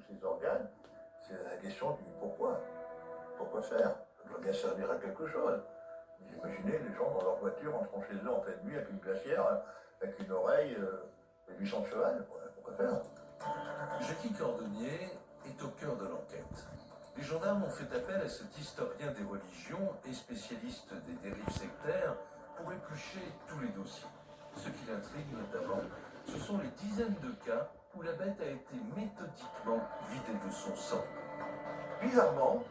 ces organes, c'est la question du pourquoi. Pourquoi faire? Ça doit bien servir à quelque chose. Vous imaginez les gens dans leur voiture entrant chez eux en pleine nuit avec une glacière, avec une oreille et du sang de cheval. Pourquoi faire? Jackie Cordonnier est au cœur de l'enquête. Les gendarmes ont fait appel à cet historien des religions et spécialiste des dérives sectaires pour éplucher tous les dossiers. Ce qui l'intrigue notamment, ce sont les dizaines de cas où la bête a été méthodiquement vidée de son sang. Bizarrement,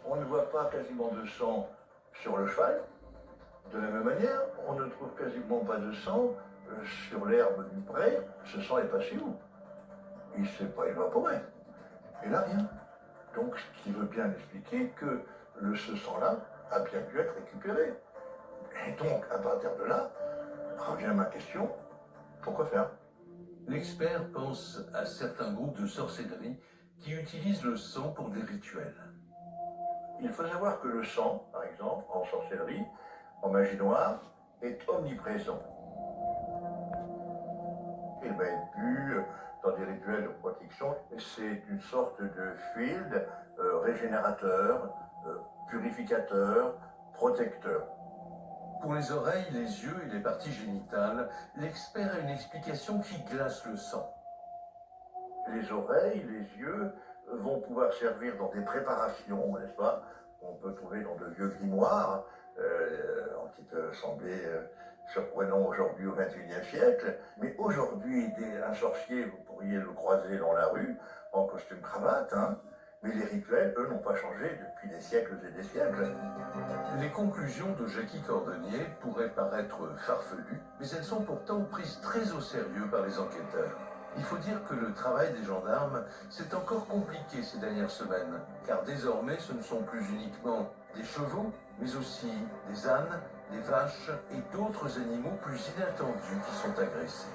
on ne voit pas quasiment de sang sur le cheval. De la même manière, on ne trouve quasiment pas de sang sur l'herbe du pré. Ce sang est passé où? Il ne s'est pas évaporé. Et là, rien. Donc, ce qui veut bien expliquer que ce sang-là a bien pu être récupéré. Et donc, à partir de là, revient ma question, pourquoi faire? L'expert pense à certains groupes de sorcellerie qui utilisent le sang pour des rituels. Il faut savoir que le sang, par exemple, en sorcellerie, en magie noire, est omniprésent. Il va être bu dans des rituels de protection. C'est une sorte de fluide régénérateur, purificateur, protecteur. Pour les oreilles, les yeux et les parties génitales, l'expert a une explication qui glace le sang. Les oreilles, les yeux vont pouvoir servir dans des préparations, n'est-ce pas? On peut trouver dans de vieux grimoires, qui peuvent sembler surprenants aujourd'hui au XXIe siècle. Mais aujourd'hui, un sorcier, vous pourriez le croiser dans la rue, en costume cravate, hein. Mais les rituels, eux, n'ont pas changé depuis des siècles et des siècles. Les conclusions de Jackie Cordonnier pourraient paraître farfelues, mais elles sont pourtant prises très au sérieux par les enquêteurs. Il faut dire que le travail des gendarmes s'est encore compliqué ces dernières semaines, car désormais ce ne sont plus uniquement des chevaux, mais aussi des ânes, des vaches et d'autres animaux plus inattendus qui sont agressés.